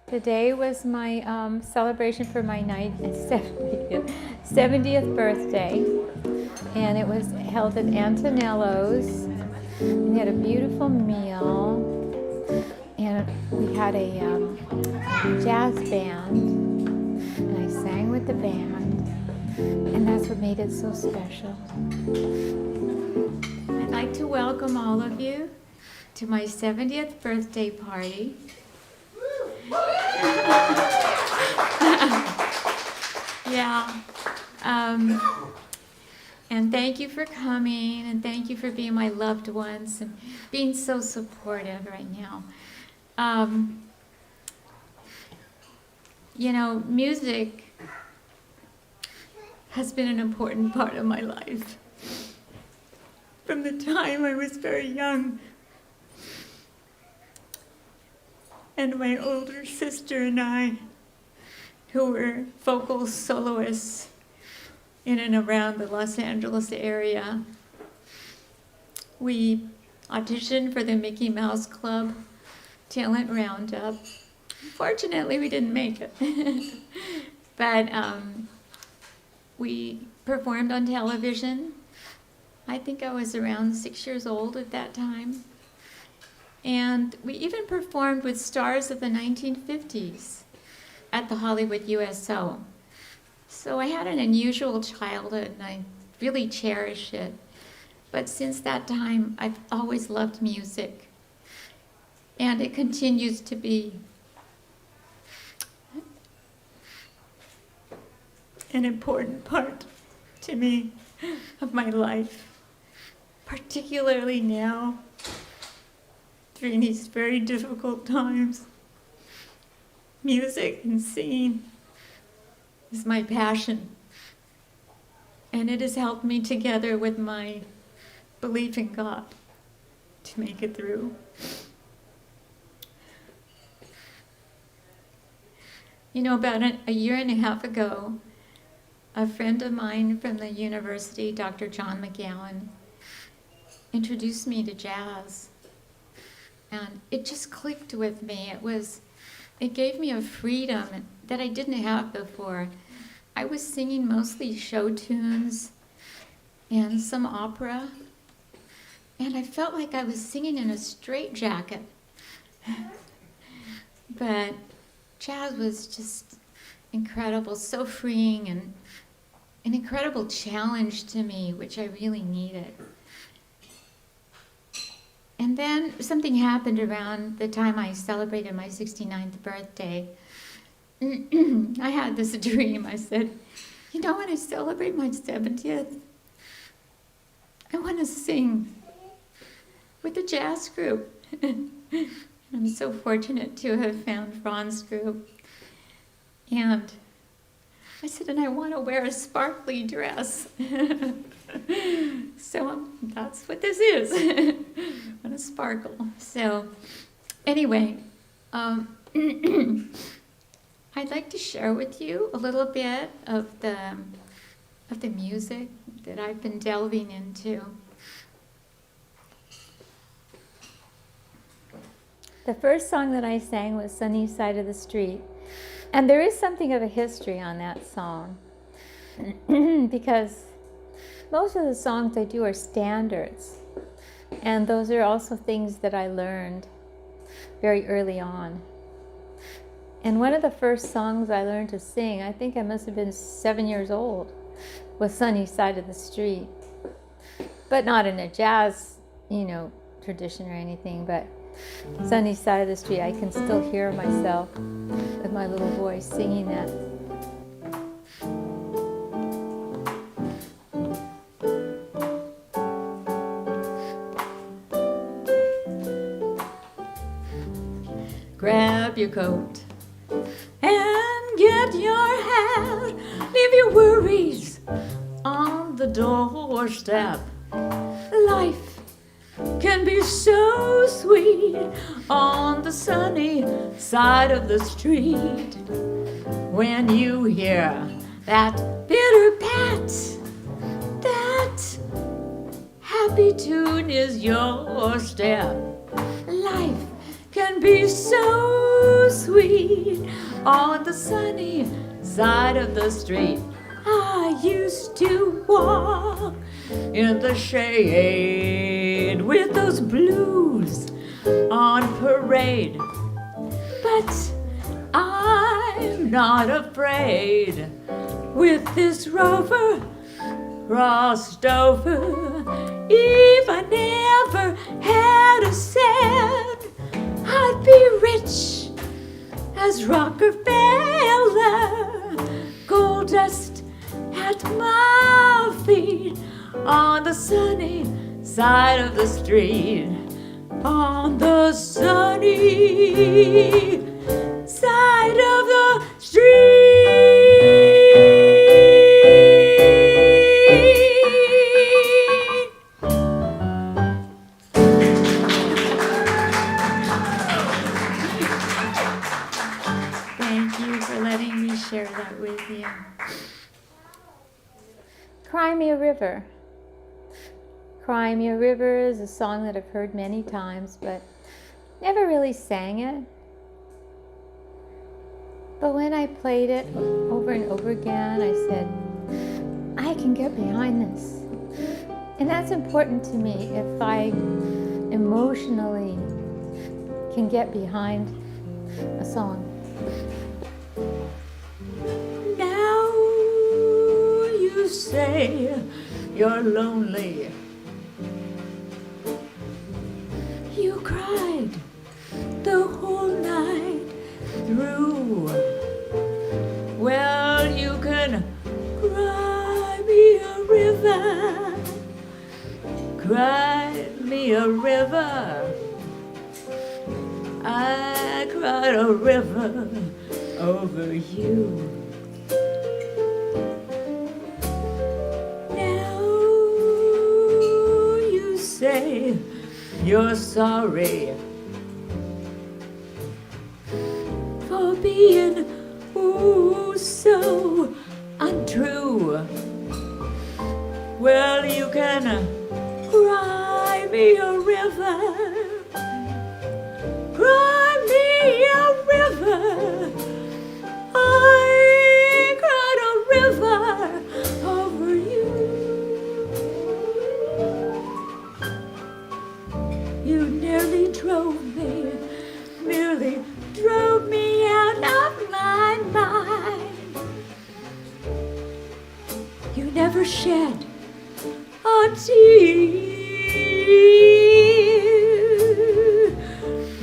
Today was my celebration for my 70th birthday, and it was held at Antonello's. We had a beautiful meal, and we had a jazz band, and I sang with the band, and that's what made it so special. I'd like to welcome all of you to my 70th birthday party. Yeah. And thank you for coming, and thank you for being my loved ones and being so supportive right now. Music has been an important part of my life. From the time I was very young, and my older sister and I, who were vocal soloists in and around the Los Angeles area, we auditioned for the Mickey Mouse Club Talent Roundup. Fortunately, we didn't make it. But we performed on television. I think I was around 6 years old at that time. And we even performed with stars of the 1950s at the Hollywood USO. So I had an unusual childhood, and I really cherish it. But since that time, I've always loved music. And it continues to be an important part to me of my life, particularly now, during these very difficult times. Music and singing is my passion, and it has helped me together with my belief in God to make it through. About a year and a half ago, a friend of mine from the university, Dr. John McGowan, introduced me to jazz. And it just clicked with me. It gave me a freedom that I didn't have before. I was singing mostly show tunes and some opera, and I felt like I was singing in a straitjacket. But jazz was just incredible, so freeing, and an incredible challenge to me, which I really needed. And then something happened around the time I celebrated my 69th birthday. I had this dream. I said, when I celebrate my 70th, I want to sing with a jazz group. I'm so fortunate to have found Ron's group. And I said, and I want to wear a sparkly dress. So that's what this is. I want to sparkle. So anyway, I'd like to share with you a little bit of the music that I've been delving into. The first song that I sang was Sunny Side of the Street. And there is something of a history on that song because most of the songs I do are standards. And those are also things that I learned very early on. And one of the first songs I learned to sing, I think I must have been 7 years old, was Sunny Side of the Street. But not in a jazz, tradition or anything, but Sunny Side of the Street, I can still hear myself with my little voice singing that. Grab your coat and get your hat. Leave your worries on the doorstep. Life can be so sweet on the sunny side of the street. When you hear that pitter pat, that happy tune is your step. Life can be so sweet on the sunny side of the street. I used to walk in the shade with those blues on parade. But I'm not afraid with this rover crossed over. If I never had a cent, I'd be rich as Rockefeller. Gold dust at my feet on the sunny side of the street. On the sunny side of the street. Thank you for letting me share that with you. Cry Me a River. Cry Me a River is a song that I've heard many times, but never really sang it. But when I played it over and over again, I said, I can get behind this. And that's important to me if I emotionally can get behind a song. Now you say you're lonely. You cried the whole night through. Well, you can cry me a river. Cry me a river. I cried a river over you. Now you say you're sorry for being so untrue. Well, you can cry me a river. Cry me a river. I cried a river over you. You nearly drove me out of my mind. You never shed a tear.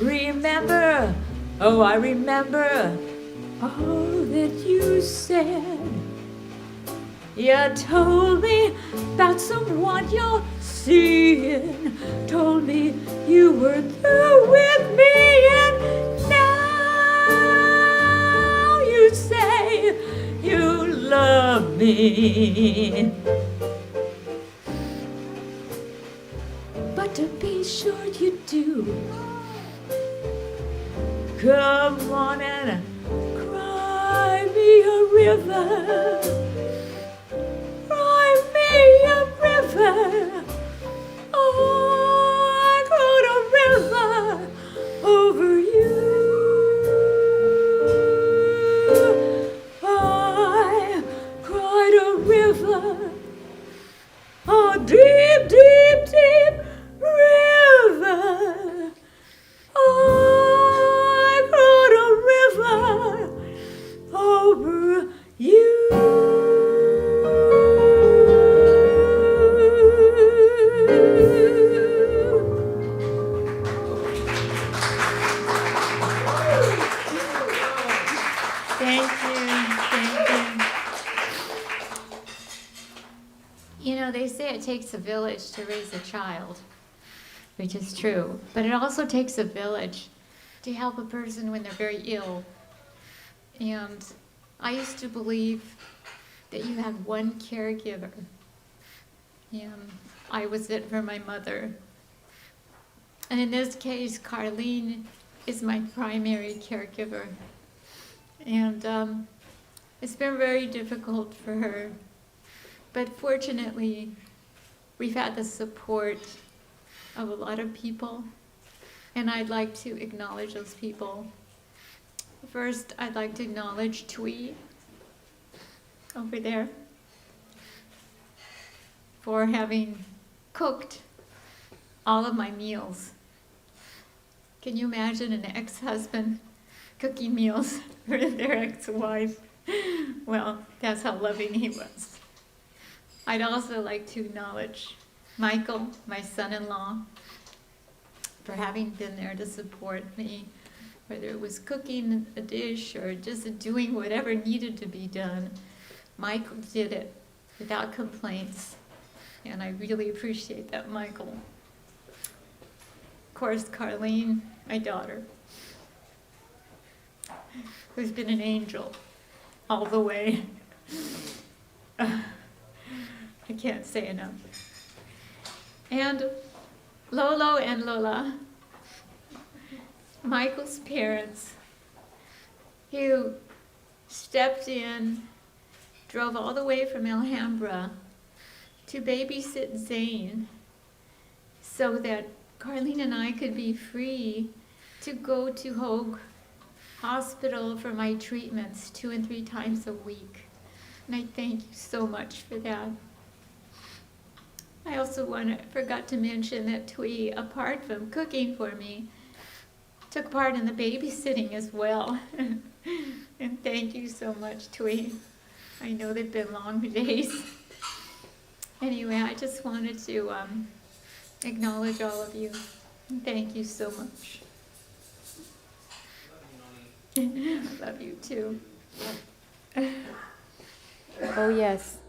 Remember, oh, I remember all that you said. You told me about someone you're seeing. Told me you were through with me, and now you say you love me. But to be sure you do, come on and cry me a river. Cry me a river. Oh, I cried a river over you. I cried a river, a deep, deep, deep river. I cried a river over you. Thank you. You know, they say it takes a village to raise a child, which is true. But it also takes a village to help a person when they're very ill. And I used to believe that you have one caregiver. And I was it for my mother. And in this case, Carlene is my primary caregiver. And it's been very difficult for her. But fortunately, we've had the support of a lot of people. And I'd like to acknowledge those people. First, I'd like to acknowledge Twee over there for having cooked all of my meals. Can you imagine an ex-husband cooking meals for their ex-wife? Well, that's how loving he was. I'd also like to acknowledge Michael, my son-in-law, for having been there to support me, whether it was cooking a dish or just doing whatever needed to be done. Michael did it without complaints, and I really appreciate that, Michael. Of course, Carlene, my daughter, who's been an angel all the way. I can't say enough. And Lolo and Lola, Michael's parents, who stepped in, drove all the way from Alhambra to babysit Zane so that Carlene and I could be free to go to Hoag Hospital for my treatments 2 and 3 times a week. And I thank you so much for that. I also forgot to mention that Twee, apart from cooking for me, took part in the babysitting as well. And thank you so much, Twee. I know they've been long days. Anyway, I just wanted to acknowledge all of you. And thank you so much. I love you too. Oh, yes.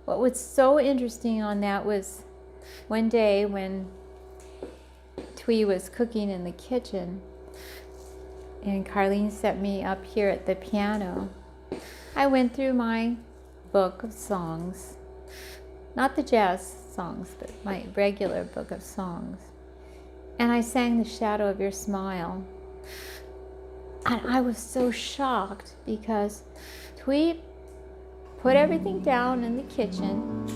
What was so interesting on that was one day when Twee was cooking in the kitchen and Carlene set me up here at the piano. I went through my book of songs, not the jazz songs, but my regular book of songs. And I sang The Shadow of Your Smile. And I was so shocked because Twee put everything down in the kitchen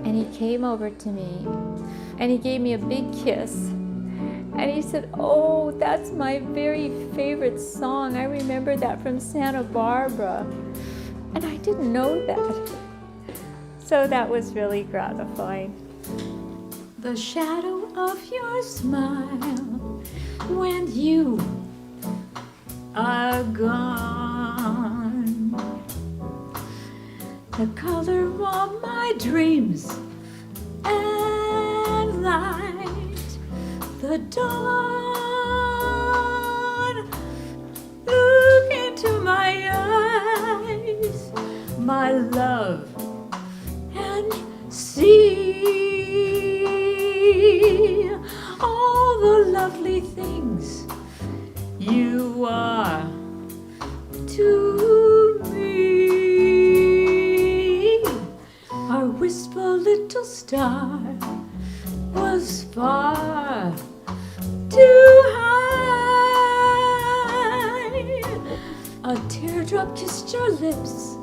and he came over to me and he gave me a big kiss and he said, "Oh, that's my very favorite song. I remember that from Santa Barbara." And I didn't know that. So that was really gratifying. The shadow of your smile when you are gone, the color of my dreams and light, the dawn, look into my eyes, my love, and see all the lovely things you are to me. Our wistful little star was far too high. A teardrop kissed your lips,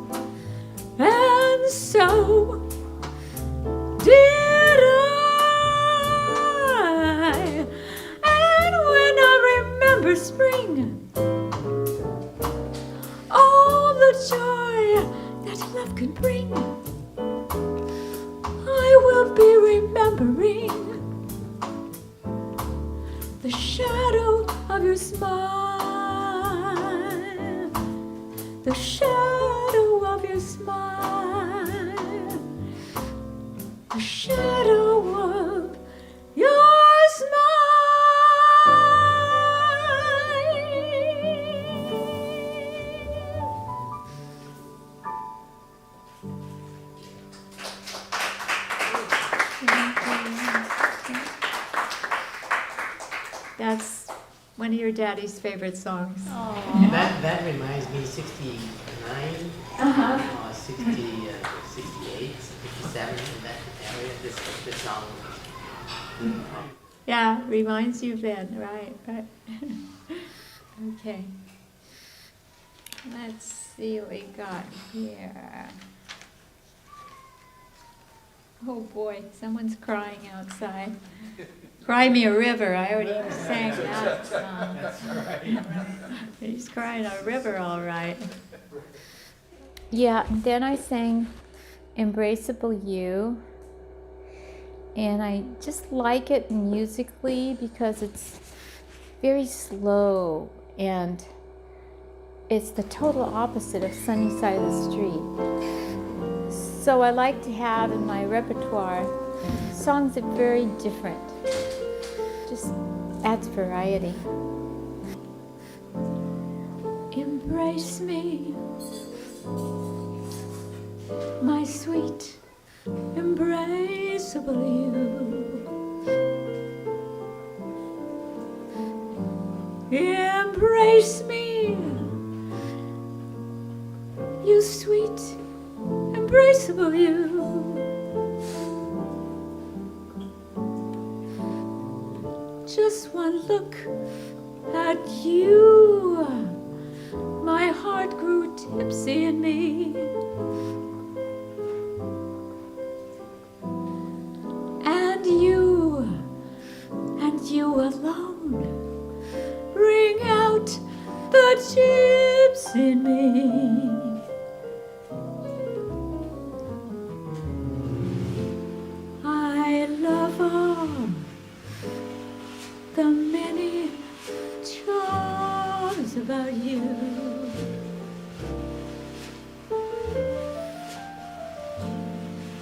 and so did I. And when I remember spring, all the joy that love can bring, I will be remembering the shadow of your smile, the shadow of your smile, the shadow of your smile. That's one of your daddy's favorite songs. That reminds me, 69, 68, 57, in that area, this song. Yeah, reminds you of then, right. Okay. Let's see what we got here. Oh boy, someone's crying outside. Cry Me a River, I already sang that song. He's crying a river, all right. Yeah, and then I sang Embraceable You. And I just like it musically because it's very slow and it's the total opposite of Sunny Side of the Street. So I like to have in my repertoire songs that are very different. Just adds variety. Embrace me, my sweet, embraceable you. Embrace me, you sweet, embraceable you. Just one look at you, my heart grew tipsy in me. And you alone, bring out the gypsy in me. I love all the many charms about you.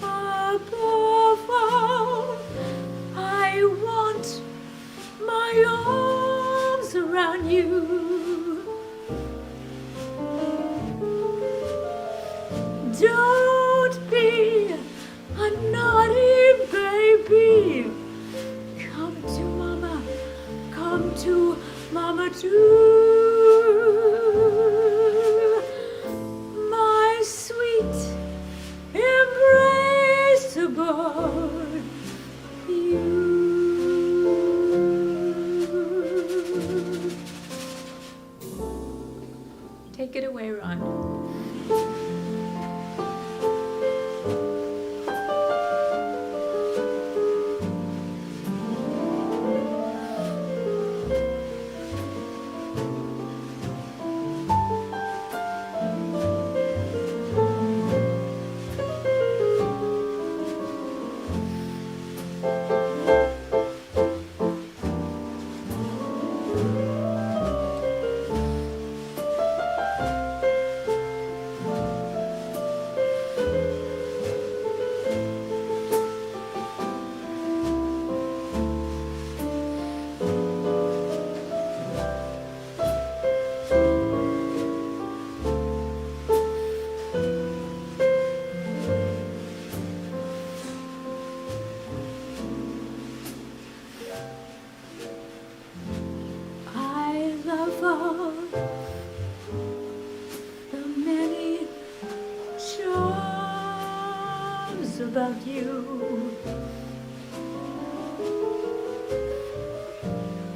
Above all, I want my arms around you. Don't be a naughty baby. Come to mama too. My sweet, embraceable you. Take it away, Ron. I love all the many charms about you.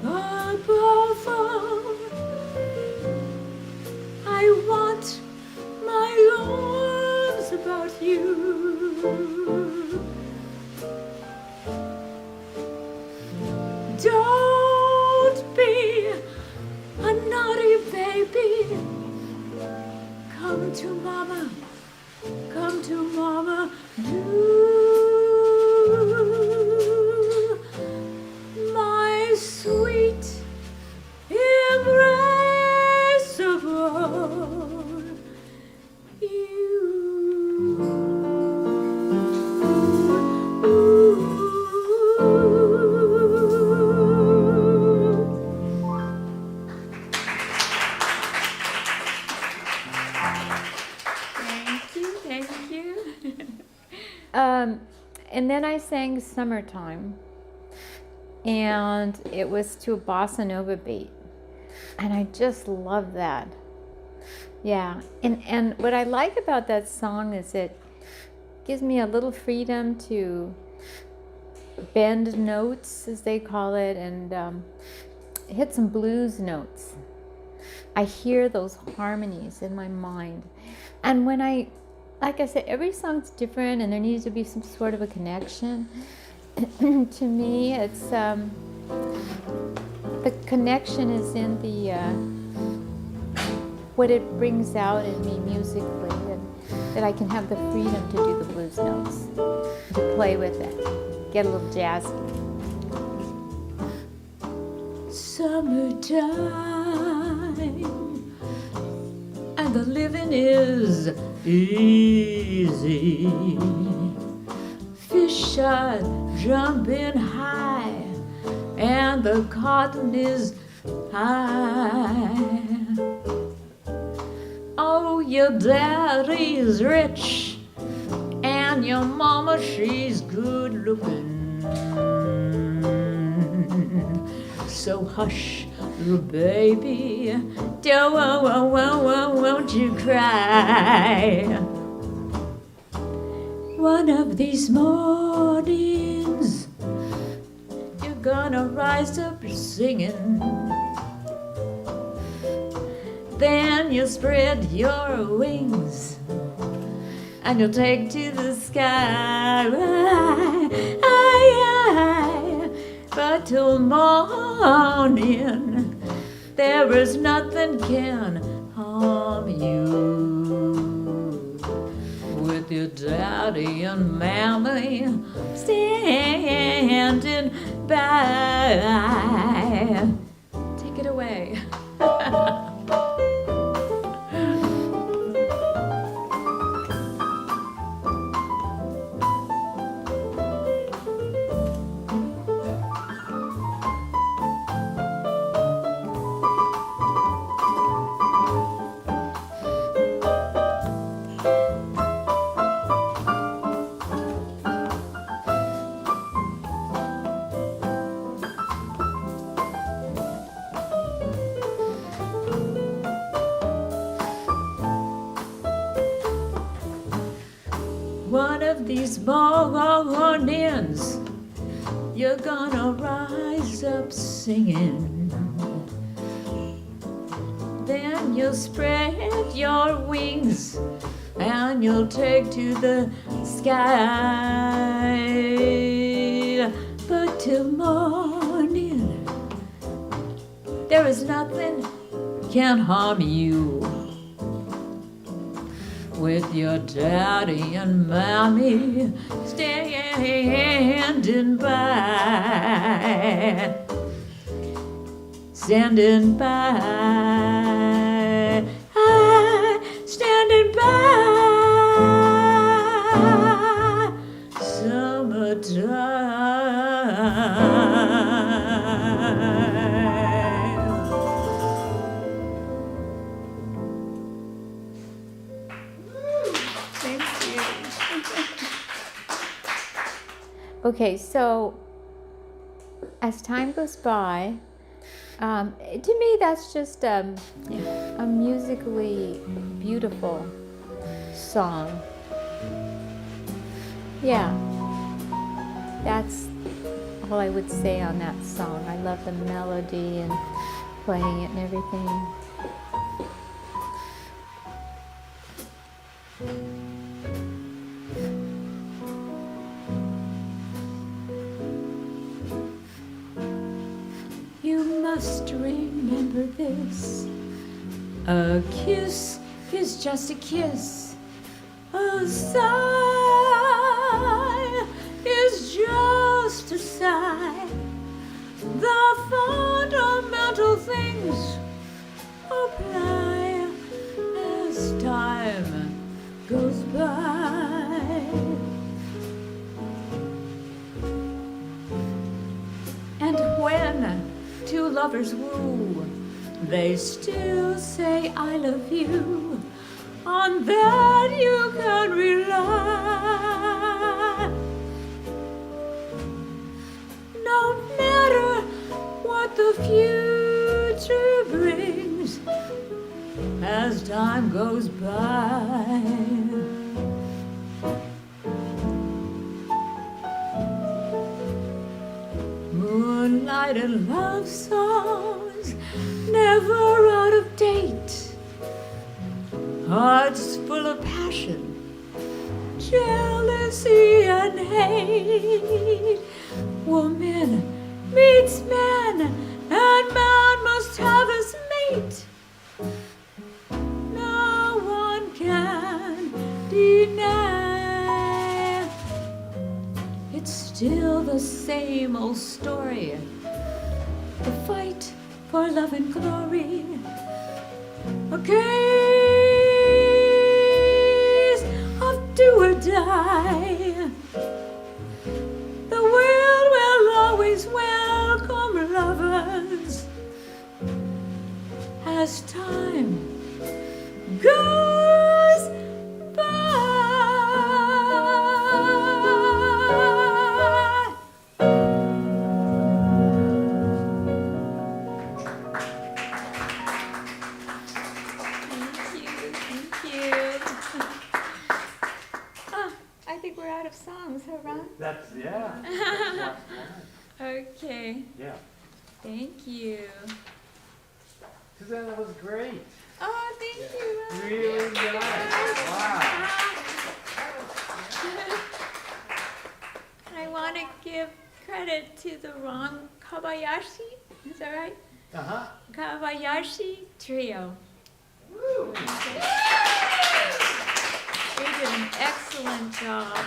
Above all, I want my arms about you. Don't be a naughty baby. Come to mama do. My sweet, embraceable Thank you. And then I sang Summertime, and it was to a bossa nova beat, and I just love that. Yeah, and what I like about that song is it gives me a little freedom to bend notes, as they call it, and hit some blues notes. I hear those harmonies in my mind, and when I like I said, every song's different, and there needs to be some sort of a connection. To me, it's the connection is in the what it brings out in me musically, and that I can have the freedom to do the blues notes, to play with it, get a little jazzy. Summertime, and the living is easy. Fish are jumping high, and the cotton is high. Oh, your daddy's rich, and your mama, she's good looking. So hush, little baby, won't you cry? One of these mornings, you're gonna rise up singing. Then you'll spread your wings, and you'll take to the sky. But till morning, there is nothing can harm you. With your daddy and mammy standing by. Take it away. One of these mornings, you're gonna rise up singing. Then you'll spread your wings, and you'll take to the sky. But till morning, there is nothing can harm you. With your daddy and mommy standing by, standing by, standing by, summertime. Okay, so as time goes by, to me that's just a musically beautiful song. Yeah, that's all I would say on that song. I love the melody and playing it and everything. You must remember this. A kiss is just a kiss. A sigh is just a sigh. The fundamental things apply as time goes by. And when two lovers woo, they still say I love you. On that you can rely. No matter what the future brings as time goes by. Moonlight and love songs, never out of date. Hearts full of passion right. Woman meets man, and man must have his mate. No one can deny. It's still the same old story. The fight for love and glory. A case of do or die. The world will always welcome lovers as time goes by. Thank you. I think we're out of songs, huh, Ron? That's, yeah. That's last one. Okay, Yeah. thank you. Suzanne, that was great. Oh, thank you, Ron. Really nice. Wow. I want to give credit to the wrong Kobayashi, is that right? Uh-huh. Kobayashi Trio. They did an excellent job.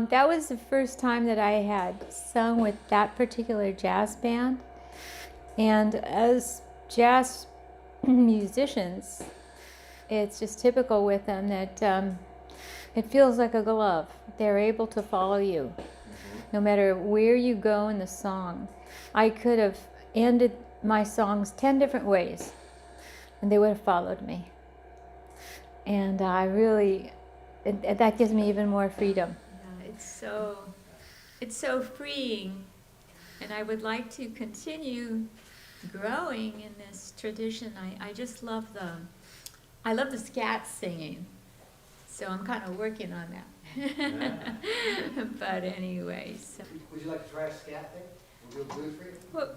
That was the first time that I had sung with that particular jazz band. And as jazz musicians, it's just typical with them that it feels like a glove. They're able to follow you, no matter where you go in the song. I could have ended my songs 10 different ways, and they would have followed me. And I really, that gives me even more freedom. Yeah, it's so freeing, and I would like to continue growing in this tradition. I just love I love the scat singing, so I'm kind of working on that. But anyway, so Would you like to try a scat thing? We'll do a blues for you.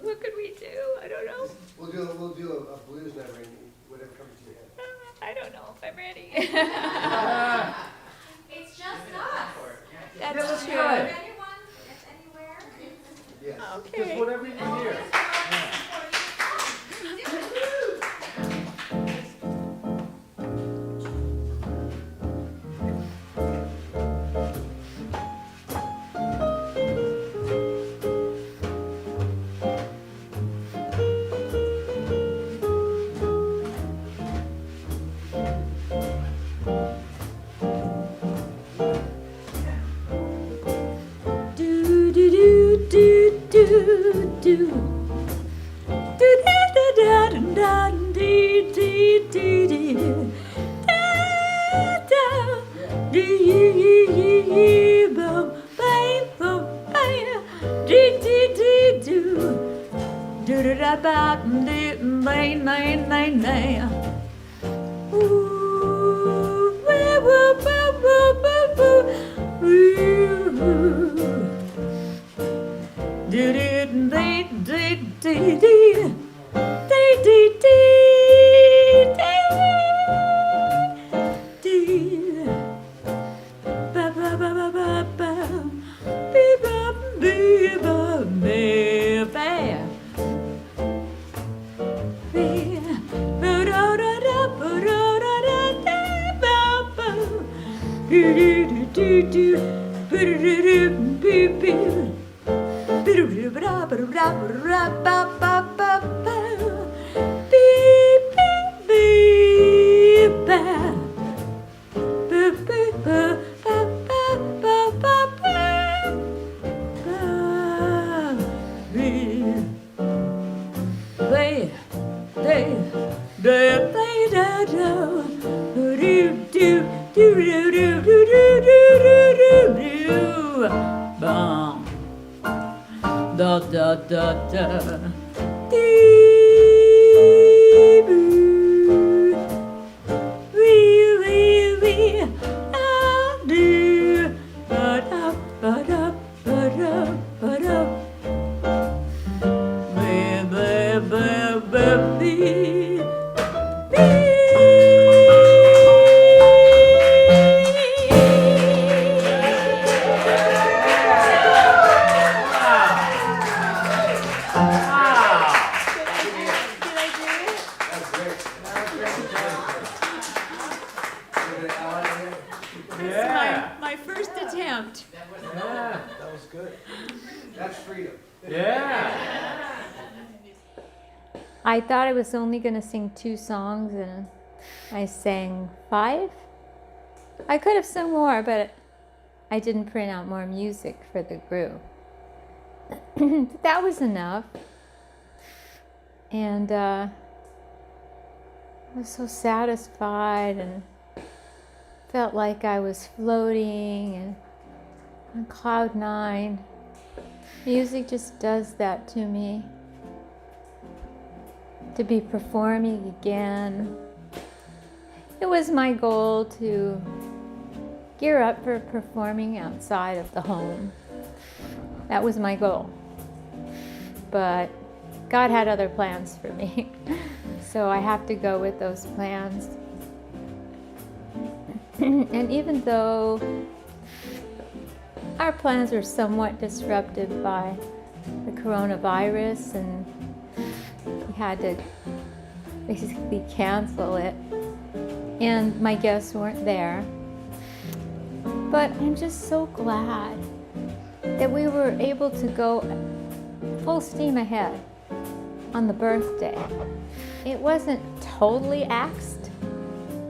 what could we do? I don't know. We'll do a blues number and whatever comes to your head. I don't know if I'm ready. It's just us. That's true. right. Anyone, if anywhere. Yes. Just Okay. whatever you can hear. Do do do do do do. Do da da da da dee dee dee dee. Da da dee dee bo bay bo bay. Dee dee dee do. Do da da ba dee nay nay nay nay. Ooh, woo woo woo woo woo woo. Ooh. Do do dee dee dee dee. Dee dee dee dee dee. Ba ba ba ba ba ba. Bee ba bee ba bee ba. Bee ba da da da ba da da da da ba ba. Do do do do do. Ba do do do bee bee. Bum. Da da da da. Dee boo. Wee wee wee. Ah doo. Ba da ba da ba da ba da. Ba ba ba ba bee. Bee. attempt. Yeah, that was good. That's freedom. Yeah. I thought I was only going to sing 2 songs, and I sang 5. I could have sung more, but I didn't print out more music for the group. That was enough. And I was so satisfied and felt like I was floating and on cloud 9. Music just does that to me. To be performing again. It was my goal to gear up for performing outside of the home. That was my goal. But God had other plans for me. So I have to go with those plans. And even though our plans were somewhat disrupted by the coronavirus, and we had to basically cancel it, and my guests weren't there, but I'm just so glad that we were able to go full steam ahead on the birthday. It wasn't totally axed.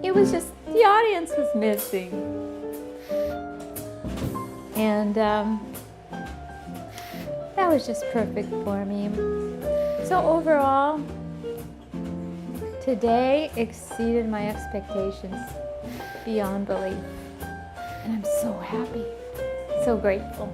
It was just the audience was missing. And that was just perfect for me. So overall, today exceeded my expectations beyond belief. And I'm so happy, so grateful.